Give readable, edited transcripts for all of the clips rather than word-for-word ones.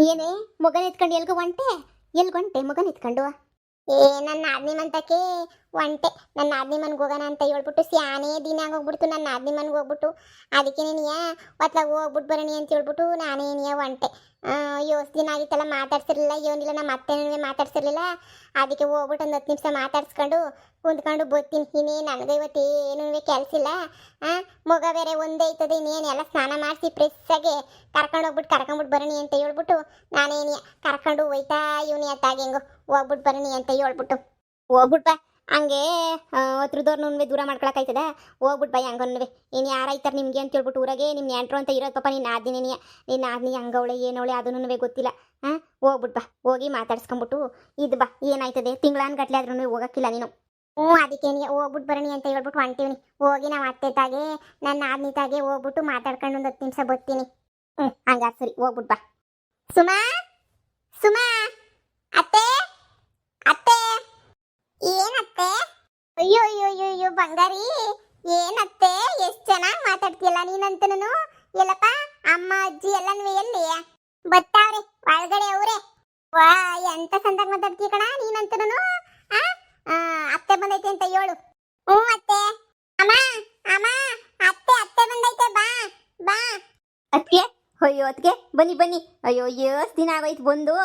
ಏನೇ ಮಗನ ಎತ್ಕೊಂಡು ಎಲ್ಗೊಂಟೆ ಮಗನ ಎತ್ಕೊಂಡು ಏ ನನ್ನ ನಾದ್ನಿ ಮಂತಕ್ಕೆ ಒಂಟೆ ನನ್ನ ನಾದ್ನಿ ಮನ್ಗೆ ಹೋಗೋಣ ಅಂತ ಹೇಳ್ಬಿಟ್ಟು ಸ್ಯಾನೇ ದಿನ ಆಗೋಗ್ಬಿಡ್ತು ನನ್ನ ನಾದ್ನಿ ಮನ್ಗೆ ಹೋಗ್ಬಿಟ್ಟು ಅದಕ್ಕೆ ನೀನಿಯ ಒತ್ಲಾಗ ಹೋಗ್ಬಿಟ್ಟು ಬರಣಿ ಅಂತ ಹೇಳ್ಬಿಟ್ಟು ನಾನೇ ನೀಯ ಒಂಟೆ ಯೋಸ್ ದಿನ ಆಗಿತ್ತಲ್ಲ ಮಾತಾಡ್ಸಿರ್ಲಿಲ್ಲ ಏನಿಲ್ಲ ನಮ್ಮ ಅತ್ತೆನೂ ಮಾತಾಡ್ಸಿರ್ಲಿಲ್ಲ ಅದಕ್ಕೆ ಹೋಗ್ಬಿಟ್ಟು ಒಂದು 10 ನಿಮಿಷ ಮಾತಾಡ್ಸ್ಕೊಂಡು ಕುಂತ್ಕೊಂಡು ಬರ್ತೀನಿ ಇನ್ನೇನು ನನಗೆ ಇವತ್ತು ಏನೂ ಕೆಲಸ ಇಲ್ಲ ಮಗ ಬೇರೆ ಒಂದೇ ಐತದೆ ಇನ್ನೇನು ಎಲ್ಲ ಸ್ನಾನ ಮಾಡಿಸಿ ಪ್ರೆಸ್ಸಾಗೆ ಕರ್ಕೊಂಡ್ಬಿಟ್ಟು ಬರಣಿ ಅಂತ ಹೇಳ್ಬಿಟ್ಟು ನಾನೇನಿಯ ಕರ್ಕೊಂಡು ಹೋಯ್ತಾ ಇವನಿ ಅತ್ತಾಗ ಹೆಂಗೋ ಹೋಗ್ಬಿಟ್ಟು ಬರಣಿ ಅಂತ ಹೇಳ್ಬಿಟ್ಟು ಹೋಗ್ಬಿಟ್ಟ ಹಂಗೆ ಹತ್ರದವ್ರನ್ನುವೆ ದೂರ ಮಾಡ್ಕೊಳಕಾಯ್ತದ ಹೋಗ್ಬಿಟ್ಟು ಬೈ ಹಂಗನ್ನುವೆ ಇನ್ನು ಯಾರಾಯ್ತಾರೆ ನಿಮಗೆ ಅಂತ ಹೇಳ್ಬಿಟ್ಟು ಊರಾಗೆ ನಿಮ್ಮ ನೆಂಟ್ರು ಅಂತ ಇರೋದು ಪಾಪ ನಿನ್ನ ಆದ್ನಿ ಹಂಗವಳೆ ಏನವಳೆ ಅದನ್ನೂ ಗೊತ್ತಿಲ್ಲ ಹೋಗ್ಬಿಟ್ಟು ಬಾ ಹೋಗಿ ಮಾತಾಡ್ಸ್ಕೊಂಬಿಟ್ಟು ಇದು ಬಾ ಏನಾಯ್ತದೆ ತಿಂಗಳಾನ್ಗಟ್ಲೆ ಆದ್ರೂ ಹೋಗಕ್ಕಿಲ್ಲ ನೀನು ಅದಕ್ಕೆ ಹೋಗ್ಬಿಟ್ಟು ಬರಣಿ ಅಂತ ಹೇಳ್ಬಿಟ್ಟು ಹೊಂಟೀವಿ ಹೋಗಿ ನಾವು ಅತ್ತೆ ತಾಗೆ ನನ್ನ ಆದ್ನಿ ತಾಗೆ ಹೋಗ್ಬಿಟ್ಟು ಮಾತಾಡ್ಕೊಂಡು ಒಂದು 10 ನಿಮಿಷ ಬರ್ತೀನಿ ಹಂಗಾರೆ ಸರಿ ಹೋಗ್ಬಿಟ್ಟು ಬಾ ಸುಮಾ ಸುಮಾ ಅತ್ತೆ ಅತ್ತೆ ಏನತ್ತೆ ಅಯ್ಯೋ ಅಯ್ಯೋ ಅಯ್ಯೋ ಅಯ್ಯೋ ಬಂಗಾರಿ ಏನತ್ತೆ ಎಷ್ಟು ಚೆನ್ನಾಗಿ ಮಾತಾಡ್ತೀಯಲ್ಲ ನೀನಂತನೂ ಎಲ್ಲಪ್ಪ ಅಮ್ಮ ಅಜ್ಜಿ ಎಲ್ಲನೂ ಎಲ್ಲಿ ಬರ್ತಾವ್ರೆ ಒಳಗಡೆ ಅವ್ರೆ ವಾ ಎಂತ ಸಂದಾಗ ಮಾತಾಡ್ತೀಯ ಕಣ ನೀನಂತನೂ ಅತ್ತೆ ಬಂದೈತೆ ಅಂತ ಹೇಳು ಅತ್ತೆ ಅಮ್ಮ ಅಮ್ಮ ಅತ್ತೆ ಅತ್ತೆ ಬಂದೈತೆ ಬಾ ಬಾ ಅತ್ತಿಗೆ ಅಯ್ಯೋ ಅತ್ತಿಗೆ ಬನ್ನಿ ಬನ್ನಿ ಅಯ್ಯೋ ಎಷ್ಟು ದಿನ ಆಗೋಯ್ತು ಬಂದು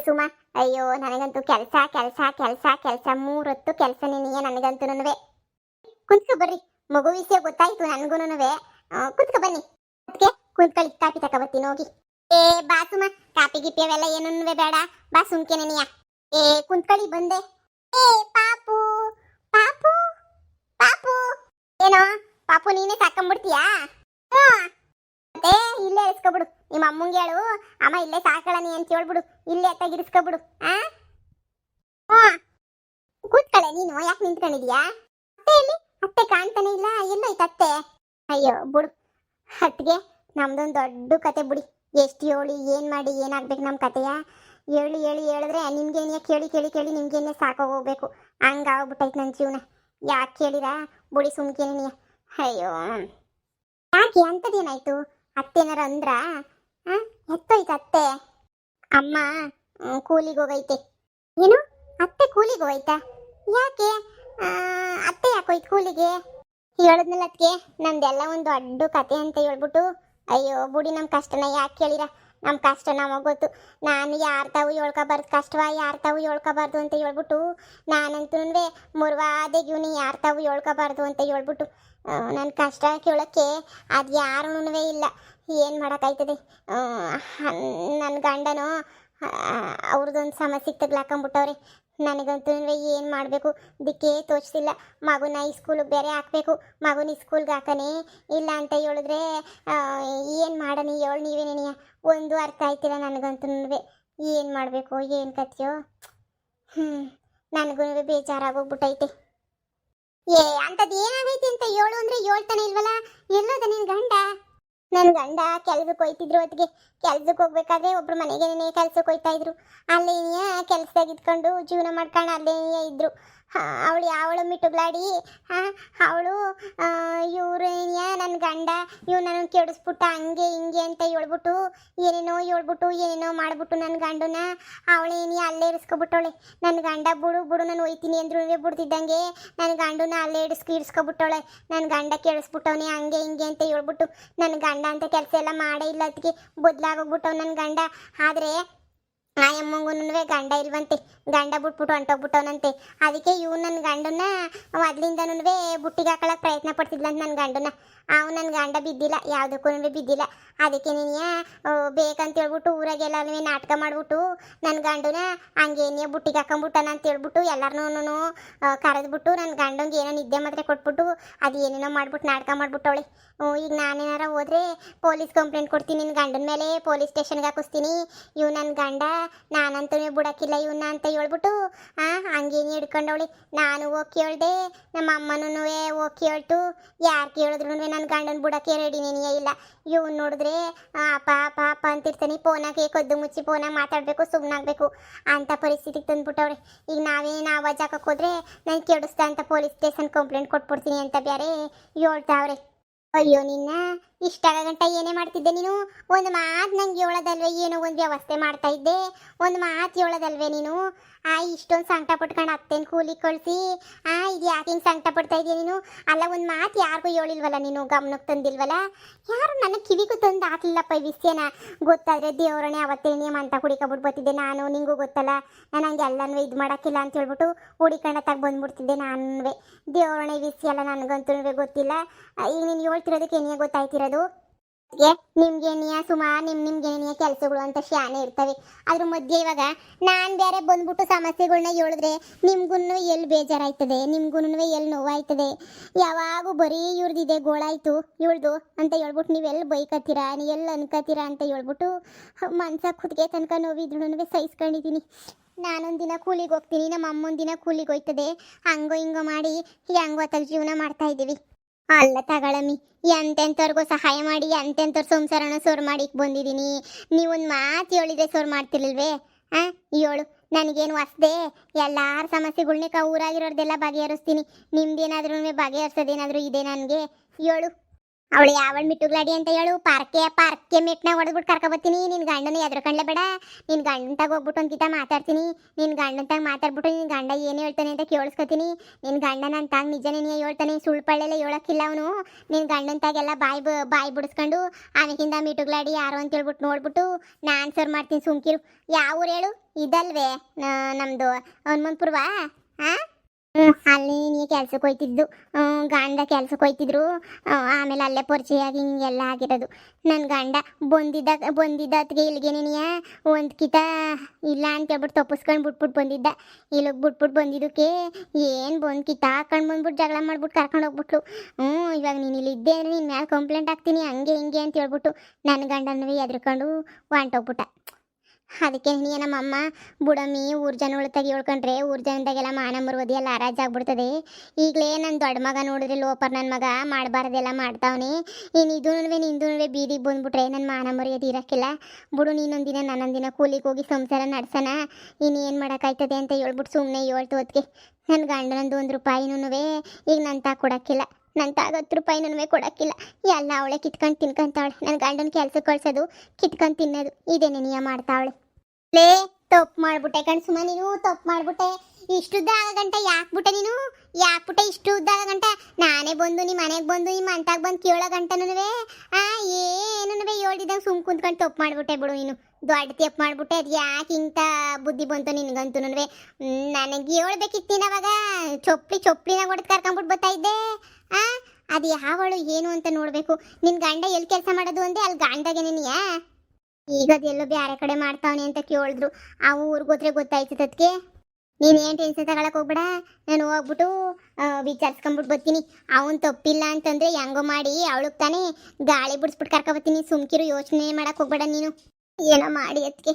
ಸುಮ್ಮ ಅಯ್ಯೋ ನನಗಂತೂ ಕೆಲಸ ಕೆಲಸ ಕೆಲಸ ಕೆಲಸ 3 ಹೊತ್ತು ಕೆಲಸ ನೀನಿಗೆ ನನಗಂತೂ ಕುಂತ್ಕೊ ಬರ್ರಿ ಮಗು ವಿಷಯ ಗೊತ್ತಾಯ್ತು ನನಗೂನುವೆ ಕುಂತ್ಕೊ ಬನ್ನಿ ಅದಕ್ಕೆ ಕುಂತ್ಕೊಳ್ಳಿ ಕಾಪಿ ತಗೊಬರ್ತೀನಿ ಹೋಗಿ ಏ ಬಾ ಸುಮ್ಮ ಕಾಪಿ ಗಿಪಿ ಅವೆಲ್ಲ ಏನೂ ಬೇಡ ಬಾ ಸುಮ್ಕೆ ನೀನಿಯ ಏ ಕುಂತ್ಕೊಳ್ಳಿ ಬಂದೆ ಏ ಪಾಪು ಪಾಪು ಪಾಪು ಏನೋ ಪಾಪು ನೀನೇ ಸಾಕೊಂಡ್ಬಿಡ್ತೀಯಾ ಮತ್ತೆ ಇಲ್ಲೇ ಇರಿಸ್ಕೊಬಿಡು ನಿಮ್ಮ ಅಮ್ಮಂಗೆ ಹೇಳು ಅಮ್ಮ ಇಲ್ಲೇ ಸಾಕೊಳ್ಳಿ ಅಂತ ಹೇಳ್ಬಿಡು ಇಲ್ಲೇ ಅತ್ತಾಗಿರಿಸ್ಕೊಬಿಡು ಕೂತ್ಕಳೆ ನೀನು ಯಾಕೆ ನಿಂತ್ಕೊಂಡಿದ್ಯಾ ಅತ್ತೆ ಎಲ್ಲಿ ಅತ್ತೆ ಕಾಣ್ತಾನೆ ಇಲ್ಲ ಎಲ್ಲೋಯ್ತು ಅತ್ತೆ ಅಯ್ಯೋ ಬಿಡು ಅತ್ತಿಗೆ ನಮ್ದೊಂದು ದೊಡ್ಡ ಕತೆ ಬಿಡಿ ಎಷ್ಟು ಹೇಳಿ ಏನು ಮಾಡಿ ಏನಾಗ್ಬೇಕು ನಮ್ಮ ಕತೆಯ ಹೇಳಿದ್ರೆ ನಿಮ್ಗೇನೇ ಕೇಳಿ ಕೇಳಿ ಕೇಳಿ ನಿಮ್ಗೇನೆ ಸಾಕೋಗೋಗ್ಬೇಕು ಹಂಗಾಗ್ಬಿಟ್ಟೈತೆ ನನ್ನ ಜೀವನ ಯಾಕೆ ಕೇಳಿರಾ ಬುಡಿ ಸುಮ್ಕೇನೆ ಅಯ್ಯೋ ಯಾಕೆ ಅಂಥದ್ದೇನಾಯ್ತು ಅತ್ತೆನಾರ ಅಂದ್ರ ಎತ್ತೋಯ್ತು ಅತ್ತೆ ಅಮ್ಮ ಕೂಲಿಗೆ ಹೋಗೈತೆ ಏನು ಅತ್ತೆ ಕೂಲಿಗೆ ಹೋಯ್ತಾ ಯಾಕೆ ಅತ್ತೆ ಯಾಕೋಯ್ತು ಕೂಲಿಗೆ ಹೇಳಿದ್ನಲ್ಲ ಅದಕ್ಕೆ ನಮ್ದೆಲ್ಲ ಒಂದು ದೊಡ್ಡ ಕತೆ ಅಂತ ಹೇಳ್ಬಿಟ್ಟು ಅಯ್ಯೋ ಬುಡಿ ನಮ್ಮ ಕಷ್ಟನ ಯಾಕೆ ಕೇಳಿರ ನಮ್ಮ ಕಷ್ಟ ನಮಗೆ ಗೊತ್ತು ನಾನು ಯಾರು ತಾವು ಹೇಳ್ಕೊಬಾರ್ದು ಕಷ್ಟವ ಯಾರು ತಾವು ಹೇಳ್ಕೊಬಾರ್ದು ಅಂತ ಹೇಳ್ಬಿಟ್ಟು ನಾನಂತೂ ಮುರ್ವಾದೆ ಇವನಿ ಯಾರು ತಾವು ಹೇಳ್ಕೊಬಾರ್ದು ಅಂತ ಹೇಳ್ಬಿಟ್ಟು ನನ್ನ ಕಷ್ಟ ಕೇಳೋಕ್ಕೆ ಅದು ಯಾರೂ ಇಲ್ಲ ಏನು ಮಾಡೋಕ್ಕಾಯ್ತದೆ ನನ್ನ ಗಂಡನೋ ಅವ್ರದ್ದೊಂದು ಸಮಸ್ಯೆಗೆ ತಗ್ಲಾಕೊಂಬಿಟ್ಟವ್ರೆ ನನಗಂತೂ ಏನು ಮಾಡಬೇಕು ದಿಕ್ಕೇ ತೋಚ್ತಿಲ್ಲ ಮಗುನ ಈ ಸ್ಕೂಲಿಗೆ ಬೇರೆ ಹಾಕಬೇಕು ಮಗುನ ಸ್ಕೂಲ್ಗೆ ಹಾಕನೇ ಇಲ್ಲ ಅಂತ ಹೇಳಿದ್ರೆ ಏನು ಮಾಡೋಣ ಹೇಳು ನೀವೇನೇನಿಯ ಒಂದು ಅರ್ಥ ಆಯ್ತಿಲ್ಲ ನನಗಂತೂ ಏನು ಮಾಡಬೇಕು ಏನು ಕಥೆಯೋ ನನಗೂ ಬೇಜಾರಾಗೋಗ್ಬಿಟ್ಟೈತೆ ಏ ಅಂಥದ್ದು ಏನಾಗೈತಿ ಅಂತ ಹೇಳು ಅಂದರೆ ಹೇಳ್ತಾನೆ ಇಲ್ವಲ್ಲ ಎಲ್ಲೋದ ನಿನ್ನ ಗಂಡ ನನ್ನ ಗಂಡ ಕೆಲ್ಸಕ್ಕೆ ಹೋಯ್ತಿದ್ರು ಹೊತ್ತಿಗೆ ಕೆಲ್ಸಕ್ಕೆ ಹೋಗ್ಬೇಕಾದ್ರೆ ಒಬ್ರು ಮನೆಗೇನೆ ಕೆಲ್ಸಕ್ಕೆ ಹೋಯ್ತಾ ಇದ್ರು ಅಲ್ಲೇನಿಯ ಕೆಲ್ಸದಾಗ ಇದ್ಕೊಂಡು ಜೀವನ ಮಾಡ್ಕೊಂಡು ಅಲ್ಲೇನಿಯ ಇದ್ರು ಅವಳು ಯಾವಳು ಮಿಟ್ಟುಗ್ಲಾಡಿ ಅವಳು ಇವ್ರೇನಿಯ ನನ್ನ ಗಂಡ ಇವ್ ನನ್ನ ಕೆಡಿಸ್ಬಿಟ್ಟ ಹಂಗೆ ಹಿಂಗೆ ಅಂತ ಹೇಳ್ಬಿಟ್ಟು ಏನೇನೋ ಮಾಡ್ಬಿಟ್ಟು ನನ್ನ ಗಂಡನ ಅವಳೇನಿಯ ಅಲ್ಲೇ ಇರಿಸ್ಕೊಬಿಟ್ಟವಳೆ ನನ್ನ ಗಂಡ ಬಿಡು ನಾನು ಹೋಯ್ತೀನಿ ಅಂದ್ರೂ ಬಿಡ್ತಿದ್ದಂಗೆ ನನ್ನ ಗಂಡನ ಅಲ್ಲೇ ಇರಿಸ್ಕೊಬಿಟ್ಟವಳೆ ನನ್ನ ಗಂಡ ಕೆಡಿಸ್ಬಿಟ್ಟವನೆ ಹಂಗೆ ಹಿಂಗೆ ಅಂತ ಹೇಳ್ಬಿಟ್ಟು ನನ್ನ ಗಂಡ ಅಂತ ಕೆಲಸ ಎಲ್ಲ ಮಾಡೇ ಇಲ್ಲ ಅದಕ್ಕೆ ಬದಲಾಗೋಗ್ಬಿಟ್ಟವ್ ನನ್ನ ಗಂಡ ಆದರೆ ಆ ಅಮ್ಮಂಗೂ ಗಂಡ ಇಲ್ವಂತೆ ಗಂಡ ಬಿಟ್ಬಿಟ್ಟು ಹೊಂಟೋಗ್ಬಿಟ್ಟವನಂತೆ ಅದಕ್ಕೆ ಇವ್ ನನ್ನ ಗಂಡನ ಮೊದ್ಲಿಂದನೂ ಬುಟ್ಟಿಗೆ ಹಾಕೊಳಕ್ಕೆ ಪ್ರಯತ್ನ ಪಡ್ತಿದ್ಲಂತ ನನ್ನ ಗಂಡನ ಅವು ನನ್ನ ಗಂಡ ಬಿದ್ದಿಲ್ಲ ಯಾವುದಕ್ಕೂ ಬಿದ್ದಿಲ್ಲ ಅದಕ್ಕೆ ನೀನಿಯ ಬೇಕಂತ ಹೇಳ್ಬಿಟ್ಟು ಊರಾಗೆಲ್ಲ ನಾಟಕ ಮಾಡಿಬಿಟ್ಟು ನನ್ನ ಗಂಡನ ಹಂಗೇನಿಯ ಬುಟ್ಟಿಗೆ ಹಾಕೊಂಬಿಟ್ಟನ ಅಂತ ಹೇಳ್ಬಿಟ್ಟು ಎಲ್ಲರನ್ನೂ ಕರೆದ್ಬಿಟ್ಟು ನನ್ನ ಗಂಡಂಗೆ ಏನೋ ನಿದ್ದೆ ಮಾತ್ರೆ ಕೊಟ್ಬಿಟ್ಟು ಅದು ಏನೇನೋ ಮಾಡ್ಬಿಟ್ಟು ನಾಟಕ ಮಾಡ್ಬಿಟ್ಟವಳೆ ಈಗ ನಾನೇನಾರ ಹೋದ್ರೆ ಪೊಲೀಸ್ ಕಂಪ್ಲೇಂಟ್ ಕೊಡ್ತೀನಿ ನಿನ್ನ ಗಂಡನ ಮೇಲೆ ಪೊಲೀಸ್ ಸ್ಟೇಷನ್ಗೆ ಹಾಕಿಸ್ತೀನಿ ಇವ್ ನನ್ನ ಗಂಡ ನಾನಂತೂ ಬಿಡೋಕ್ಕಿಲ್ಲ ಇವನ್ನ ಅಂತ ಹೇಳ್ಬಿಟ್ಟು ಹಂಗೇನು ಹಿಡ್ಕೊಂಡವಳೆ ನಾನು ಹೋಗಿ ಕೇಳ್ದೆ ನಮ್ಮ ಅಮ್ಮನೂ ಹೋಗಿ ಕೇಳ್ತು ಯಾರು ಕೇಳಿದ್ರು ನನ್ನ ಗಂಡನ ಬಿಡೋಕ್ಕೆ ರೆಡಿನೇನಿಯೇ ಇಲ್ಲ ಇವ್ನು ನೋಡಿದ್ರೆ ಪಾಪ ಅಂತಿರ್ತಾನೆ ಫೋನಾಗೆ ಕದ್ದು ಮುಚ್ಚಿ ಫೋನಾಗ ಮಾತಾಡಬೇಕು ಸುಮ್ಮನಾಗಬೇಕು ಅಂಥ ಪರಿಸ್ಥಿತಿಗೆ ತಂದುಬಿಟ್ಟವ್ರೆ ಈಗ ನಾವೇನು ಆವಾಜ್ ಹಾಕಕ್ಕೆ ಹೋದ್ರೆ ನಾನು ಕೆಡಿಸ್ತಾ ಅಂತ ಪೊಲೀಸ್ ಸ್ಟೇಷನ್ ಕಂಪ್ಲೇಂಟ್ ಕೊಟ್ಬಿಡ್ತೀನಿ ಅಂತ ಬೇರೆ ಹೇಳ್ತಾವ್ರೆ ಅಯ್ಯೋ ನಿನ್ನ ಇಷ್ಟಾಗ ಗಂಟ ಏನೇ ಮಾಡ್ತಿದ್ದೆ ನೀನು? ಒಂದು ಮಾತು ನಂಗೆ ಹೇಳೋದಲ್ವೇ? ಏನೋ ಒಂದು ವ್ಯವಸ್ಥೆ ಮಾಡ್ತಾ ಇದ್ದೆ, ಒಂದು ಮಾತು ಹೇಳೋದಲ್ವೇ ನೀನು? ಇಷ್ಟೊಂದು ಸಂಕಟ ಪಟ್ಕೊಂಡು ಅತ್ತೇನು ಕೂಲಿ ಕಳಿಸಿ ಇದು ಯಾಕೆ ಹಿಂಗೆ ಸಂಕಟ ಪಡ್ತಾ ಇದೆಯಾ ನೀನು? ಅಲ್ಲ, ಒಂದು ಮಾತು ಯಾರಿಗೂ ಹೇಳಿಲ್ವಲ್ಲ ನೀನು, ಗಮನಕ್ಕೆ ತಂದಿಲ್ವಲ್ಲ? ಯಾರು ನನ್ನ ಕಿವಿಗೂ ತಂದು ಹಾಕ್ಲಿಲ್ಲಪ್ಪ ಈ ವಿಷಯನ. ಗೊತ್ತಾದರೆ ದೇವರಣೆ ಅವತ್ತೇ ನೀವು ಅಂತ ಹುಡಿಕೊಬಿಟ್ಟು ಬರ್ತಿದ್ದೆ ನಾನು, ನಿಂಗೂ ಗೊತ್ತಲ್ಲ. ನಾನು ಹಂಗೆ ಎಲ್ಲನೂ ಇದು ಮಾಡೋಕ್ಕಿಲ್ಲ ಅಂತ ಹೇಳ್ಬಿಟ್ಟು ಹುಡಿಕೊಂಡ ಬಂದ್ಬಿಡ್ತಿದ್ದೆ ನಾನುವೇ. ದೇವರಣೆ ವಿಷಯ ಎಲ್ಲ ನನಗಂತೂ ಗೊತ್ತಿಲ್ಲ. ಈಗ ನೀನು ಹೇಳ್ತಿರೋದಕ್ಕೆ ಏನೇ ಗೊತ್ತಾಯ್ತಿರೋದು? ನಿಮ್ಗೇನಿಯ ಸುಮಾರು ನಿಮ್ಗೇನಿಯ ಕೆಲಸಗಳು ಅಂತ ಶಾನೆ ಇರ್ತವೆ. ಅದ್ರ ಮಧ್ಯೆ ಇವಾಗ ನಾನು ಬೇರೆ ಬಂದ್ಬಿಟ್ಟು ಸಮಸ್ಯೆಗಳನ್ನ ಹೇಳಿದ್ರೆ ನಿಮ್ಗೂ ಎಲ್ಲಿ ಬೇಜಾರಾಯ್ತದೆ, ನಿಮ್ಗೂ ಎಲ್ಲಿ ನೋವಾಯ್ತದೆ. ಯಾವಾಗೂ ಬರೀ ಇವ್ರದಿದೆ ಗೋಳಾಯ್ತು ಇವಳ್ದು ಅಂತ ಹೇಳ್ಬಿಟ್ಟು ನೀವೆಲ್ಲಿ ಬೈಕತ್ತೀರಾ, ಎಲ್ಲಿ ಅನ್ಕೋತೀರಾ ಅಂತ ಹೇಳ್ಬಿಟ್ಟು ಮನ್ಸ ಕುತ್ತಿಗೆ ತನಕ ನೋವಿದ್ರೂ ಸಹಿಸ್ಕೊಂಡಿದ್ದೀನಿ. ನಾನೊಂದಿನ ಕೂಲಿಗೆ ಹೋಗ್ತೀನಿ, ನಮ್ಮ ಅಮ್ಮೊಂದಿನ ಕೂಲಿಗೆ ಹೋಯ್ತದೆ. ಹಂಗೋ ಹಿಂಗೋ ಮಾಡಿ ಹೆಂಗೋ ಹೊತ್ತಾಗ ಜೀವನ ಮಾಡ್ತಾ ಇದ್ದೀವಿ. ಅಲ್ಲ ತಗೊಳಮ್ಮಿ, ಎಂತೆಂಥವ್ರಿಗೂ ಸಹಾಯ ಮಾಡಿ ಎಂತೆಂಥವ್ರ ಸಂಸಾರನ ಸೋರ್ ಮಾಡಿಕ್ ಬಂದಿದ್ದೀನಿ. ನೀವೊಂದು ಮಾತು ಹೇಳಿದ್ರೆ ಸೋರ್ ಮಾಡ್ತಿರ್ಲಿಲ್ವೇ? ಹೇಳು, ನನಗೇನು ಹೊಸ್ದೆ? ಎಲ್ಲಾರ ಸಮಸ್ಯೆಗಳ್ನೇ ಊರಾಗಿರೋರ್ದೆಲ್ಲ ಬಗೆಹರಿಸ್ತೀನಿ. ನಿಮ್ದೇನಾದ್ರೂ ಬಗೆಹರಿಸೋದೇನಾದ್ರೂ ಇದೆ ನನಗೆ? ಹೇಳು. ಅವಳು ಯಾವಳು ಮಿಟ್ಟುಗ್ಲಾಡಿ ಅಂತ ಹೇಳು? ಪಾರ್ಕೆ ಮೆಟ್ನಾಗ ಹೊಡೆದ್ಬಿಟ್ಟು ಕರ್ಕೊಬತ್ತೀನಿ. ನಿನ್ನ ಗಂಡನ ಎದ್ರ ಕಂಡ್ಲೆ ಬೇಡ. ನಿನ್ನ ಗಂಡಂತಾಗ ಹೋಗ್ಬಿಟ್ಟು ಒಂದ್ಕಿತ ಮಾತಾಡ್ತೀನಿ. ನಿನ್ನ ಗಂಡಂತಾಗ ಮಾತಾಡ್ಬಿಟ್ಟು ನಿನ್ನ ಗಂಡ ಏನು ಹೇಳ್ತಾನೆ ಅಂತ ಕೇಳಿಸ್ಕೊತೀನಿ. ನಿನ್ನ ಗಂಡನ ಅಂತಾಗ ನಿಜನೇ ಹೇಳ್ತಾನೆ, ಸುಳ್ಪಳ್ಳೆಲ್ಲ ಹೇಳೋಕ್ಕಿಲ್ಲ ಅವನು. ನಿನ್ನ ಗಂಡಂತಾಗೆಲ್ಲ ಬಾಯಿ ಬಿಡಿಸ್ಕೊಂಡು ಆಮೇಕಿಂದ ಮಿಟ್ಟುಗ್ಲಾಡಿ ಯಾರು ಅಂತ ಹೇಳ್ಬಿಟ್ಟು ನೋಡ್ಬಿಟ್ಟು ನಾನು ಸರ್ ಮಾಡ್ತೀನಿ. ಸುಮ್ಕಿರು. ಯಾವ ಊರು ಹೇಳು? ಇದಲ್ವೇ ನಮ್ಮದು ಹನುಮಂತಪುರವಾ? ಅಲ್ಲಿ ನೀ ಕೆಲ್ಸಕ್ಕೆ ಹೋಯ್ತಿದ್ದು, ಗಂಡ ಕೆಲ್ಸಕ್ಕೆ ಹೋಯ್ತಿದ್ರು. ಆಮೇಲೆ ಅಲ್ಲೇ ಪರಿಚಯ ಆಗಿ ಹಿಂಗೆಲ್ಲ ಆಗಿರೋದು. ನನ್ನ ಗಂಡ ಬಂದಿದ್ದತ್ಗೆ ಇಲ್ಲಿಗೆ ನೀನಿಯ ಒಂದು ಕಿತ ಇಲ್ಲ ಅಂತ ಹೇಳ್ಬಿಟ್ಟು ತಪ್ಪಿಸ್ಕೊಂಡು ಬಿಟ್ಬಿಟ್ಟು ಬಂದಿದ್ದ. ಇಲ್ಲಿಗೆ ಬಿಟ್ಬಿಟ್ಟು ಬಂದಿದ್ದಕ್ಕೆ ಏನು ಬಂದು ಕಿತ ಹಾಕೊಂಡು ಬಂದ್ಬಿಟ್ಟು ಜಗಳ ಮಾಡ್ಬಿಟ್ಟು ಕರ್ಕೊಂಡು ಹೋಗ್ಬಿಟ್ಲು. ಇವಾಗ ನೀನು ಇಲ್ಲಿದ್ದೆ ಅಂದರೆ ನಿನ್ನ ಮ್ಯಾಲೆ ಕಂಪ್ಲೇಂಟ್ ಹಾಕ್ತೀನಿ ಹಂಗೆ ಹಿಂಗೆ ಅಂತ ಹೇಳ್ಬಿಟ್ಟು ನನ್ನ ಗಂಡನೂ ಎದ್ರಕೊಂಡು ಹೊಂಟೋಗ್ಬಿಟ್ಟ. ಅದಕ್ಕೆ ನೀ ನಮ್ಮಮ್ಮ ಬುಡಮ್ಮಿ ಊರು ಜನ ಉಳ್ತಾಗ ಹೇಳ್ಕೊಂಡ್ರೆ ಊರು ಜನದಾಗೆಲ್ಲ ಮಾನ ಮರುವುದಿ ಎಲ್ಲ ಹರಾಜಾಗ್ಬಿಡ್ತದೆ. ಈಗಲೇ ನನ್ನ ದೊಡ್ಡ ಮಗ ನೋಡಿದ್ರೆ ಲೋಪರ್ ನನ್ನ ಮಗ ಮಾಡಬಾರ್ದೆಲ್ಲ ಮಾಡ್ತಾವನೆ. ಇನ್ನು ನಿಂದೂ ಬೀದಿಗೆ ಬಂದ್ಬಿಟ್ರೆ ನನ್ನ ಮಾನ ಮರ್ಯಾದೆ ಇರೋಕ್ಕಿಲ್ಲ. ಬಿಡು, ನೀನೊಂದಿನ ನಾನೊಂದಿನ ಕೂಲಿಗೆ ಹೋಗಿ ಸಂಸಾರ ನಡ್ಸೋಣ. ಇನ್ನೇನು ಮಾಡೋಕ್ಕಾಯ್ತದೆ ಅಂತ ಹೇಳ್ಬಿಟ್ಟು ಸುಮ್ಮನೆ ಹೇಳ್ತು. ಅದಕ್ಕೆ ನನ್ನ ಗಂಡನಂದು 1 ರೂಪಾಯಿನೂ ಈಗ ನನ್ನ ತಾ ಕೊಡೋಕ್ಕಿಲ್ಲ. ನನ್ನ ತಾಗ 10 ರೂಪಾಯಿನೂ ಕೊಡೋಕ್ಕಿಲ್ಲ. ಎಲ್ಲ ಅವಳೆ ಕಿತ್ಕೊಂಡು ತಿನ್ಕೊಂತಾವಳೆ. ನನ್ನ ಗಂಡನ ಕೆಲ್ಸಕ್ಕೆ ಕಳ್ಸೋದು, ಕಿತ್ಕೊಂಡು ತಿನ್ನೋದು, ಇದೇನೆ ನಿಯ ಮಾಡ್ತಾವಳೆ. ಲೇ, ತಪ್ಪು ಮಾಡ್ಬಿಟ್ಟೆ ಕಣ್ ಸುಮ್ಮ, ನೀನು ತಪ್ಪು ಮಾಡ್ಬಿಟ್ಟೆ. ಇಷ್ಟುದ್ದ ಗಂಟ ಯಾಕ್ಬಿಟ್ಟೆ ನೀನು? ಯಾಕ್ಬಿಟ್ಟೆ ಇಷ್ಟು ಉದ್ದಾಗ ಗಂಟ? ನಾನೇ ಬಂದು ನಿಮ್ಮ ಮನೆಗೆ ಬಂದು ನಿಮ್ಮ ಅಂತಾಗ ಬಂದು ಕೇಳೋ ಗಂಟನೂ ಏನೂ ಹೇಳ್ದಿದ್ದಂಗೆ ಸುಮ್ ಕುಂತ್ಕೊಂಡು ತಪ್ಪು ಮಾಡ್ಬಿಟ್ಟೆ ಬಿಡು. ನೀನು ದೊಡ್ಡ ತಪ್ಪು ಮಾಡ್ಬಿಟ್ಟೆ. ಅದು ಯಾಕೆ ಇಂಥ ಬುದ್ಧಿ ಬಂತು ನಿನ್ಗಂತೂ? ನನಗೆ ಹೇಳ್ಬೇಕಿತ್ತು ನೀನು ಅವಾಗ. ಚೊಪ್ಲಿನಾಗ ಹೊಡೆದು ಕರ್ಕೊಂಬಿಟ್ಟು ಬರ್ತಾ ಇದ್ದೆ. ಅದು ಯಾವಳು ಏನು ಅಂತ ನೋಡಬೇಕು. ನಿನ್ನ ಗಂಡ ಎಲ್ಲಿ ಕೆಲಸ ಮಾಡೋದು ಅಂದೆ? ಅಲ್ಲಿ ಗಂಡಗೇನೆ ನೀಯಾ? ಈಗ ಅದೆಲ್ಲೋ ಬೇರೆ ಕಡೆ ಮಾಡ್ತಾವನೆ ಅಂತ ಕೇಳಿದ್ರು. ಆ ಊರಿಗೆ ಹೋದ್ರೆ ಗೊತ್ತಾಯ್ತದ. ಅದಕ್ಕೆ ನೀನೇನು ಟೆನ್ಷನ್ ತಗೊಳಕ್ ಹೋಗ್ಬೇಡ. ನಾನು ಹೋಗ್ಬಿಟ್ಟು ವಿಚಾರಿಸ್ಕೊಂಬಿಟ್ಟು ಬರ್ತೀನಿ. ಅವನು ತಪ್ಪಿಲ್ಲ ಅಂತಂದ್ರೆ ಹೆಂಗೋ ಮಾಡಿ ಅವಳಿಗೆ ತಾನೇ ಗಾಳಿ ಬಿಡಿಸ್ಬಿಟ್ಟು ಕರ್ಕೊಬತ್ತೀನಿ. ಸುಮ್ಕಿರು, ಯೋಚನೆ ಮಾಡಕ್ಕೆ ಹೋಗ್ಬೇಡ ನೀನು. ಏನೋ ಮಾಡಿ ಅದಕ್ಕೆ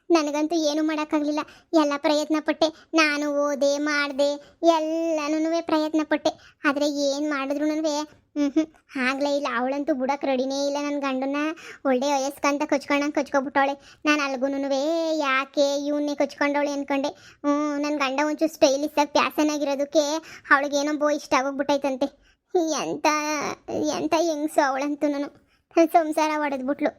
ನನಗಂತೂ ಏನೂ ಮಾಡೋಕ್ಕಾಗಲಿಲ್ಲ. ಎಲ್ಲ ಪ್ರಯತ್ನ ಪಟ್ಟೆ. ನಾನು ಓದೆ ಮಾಡಿದೆ, ಎಲ್ಲನೂ ಪ್ರಯತ್ನ ಪಟ್ಟೆ. ಆದರೆ ಏನು ಮಾಡಿದ್ರು ಆಗಲೇ ಇಲ್ಲ. ಅವಳಂತೂ ಬುಡಕ್ಕೆ ರೆಡಿನೇ ಇಲ್ಲ. ನನ್ನ ಗಂಡನ್ನ ಒಳ್ಳೆ ವಯಸ್ಕಂತ ಕಚ್ಕೊಬಿಟ್ಟವಳೆ. ನಾನು ಅಲ್ಗೂ ಯಾಕೆ ಇವನ್ನೇ ಕಚ್ಕೊಂಡವಳೆ ಅಂದ್ಕೊಂಡೆ. ನನ್ನ ಗಂಡ ಒಂಚೂರು ಸ್ಟೈಲಿಸ್ಟಾಗಿ ಪ್ಯಾಸನ್ ಆಗಿರೋದಕ್ಕೆ ಅವಳಿಗೇನೋ ಇಷ್ಟ ಆಗೋಗ್ಬಿಟ್ಟೈತಂತೆ. ಎಂತ ಹೆಂಗ್ಸು ಅವಳಂತೂ. ನಾನು ಸಂಸಾರ ಹೊಡೆದ್ಬಿಟ್ಲು.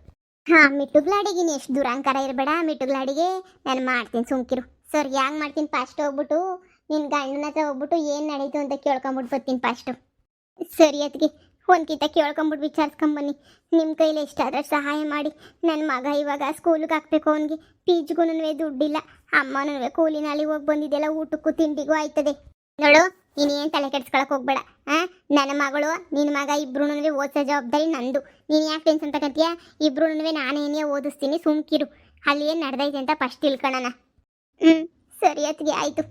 ಮಿಟ್ಟುಗ್ಲಾಡಿಗೆ ನೀನು ಎಷ್ಟು ದುರಂಕಾರ ಇರಬೇಡ. ಮಿಟ್ಟುಗ್ಲಾಡಿಗೆ ನಾನು ಮಾಡ್ತೀನಿ, ಸುಮ್ಕಿರು. ಸರ್ ಹ್ಯಾಂಗೆ ಮಾಡ್ತೀನಿ? ಫಸ್ಟ್ ಹೋಗ್ಬಿಟ್ಟು ನಿನ್ನ ಗಂಡನ ಹತ್ರ ಹೋಗ್ಬಿಟ್ಟು ಏನು ನಡೀತು ಅಂತ ಕೇಳ್ಕೊಂಬಿಟ್ಟು ಬರ್ತೀನಿ ಫಸ್ಟು. ಸರಿ, ಅದಕ್ಕೆ ಒಂದ್ಕಿತ ಕೇಳ್ಕೊಂಬಿಟ್ಟು ವಿಚಾರಿಸ್ಕೊಂಬನ್ನಿ. ನಿಮ್ಮ ಕೈಲಿ ಎಷ್ಟಾದ್ರೂ ಸಹಾಯ ಮಾಡಿ. ನನ್ನ ಮಗ ಇವಾಗ ಸ್ಕೂಲ್ಗೆ ಹಾಕ್ಬೇಕು. ಅವನಿಗೆ ಪೀಜ್ಗೂ ದುಡ್ಡಿಲ್ಲ. ಅಮ್ಮನೂ ಕೂಲಿನಲ್ಲಿ ಹೋಗಿ ಬಂದಿದ್ದೆಲ್ಲ ಊಟಕ್ಕೂ ತಿಂಡಿಗೂ ಆಯ್ತದೆ. ನೋಡು, ನೀನೇನು ತಲೆ ಕೆಡ್ಸ್ಕೊಳಕ್ಕೆ ಹೋಗ್ಬೇಡ. ನನ್ನ ಮಗಳು ನಿನ್ನ ಮಗ ಇಬ್ರು ಓದಿಸೋ ಜವಾಬ್ದಾರಿ ನಂದು. ನೀನು ಯಾಕೆ ಟೆನ್ಷನ್ ತಗೋತೀಯ? ಇಬ್ರು ನಾನೇನೇ ಓದಿಸ್ತೀನಿ, ಸುಮ್ಕಿರು. ಅಲ್ಲಿ ಏನು ನಡೆದೈತೆ ಅಂತ ಫಸ್ಟ್ ತಿಳ್ಕೊಳ್ಳೋಣ. ಸರಿ, ಅದಕ್ಕೆ ಆಯಿತು.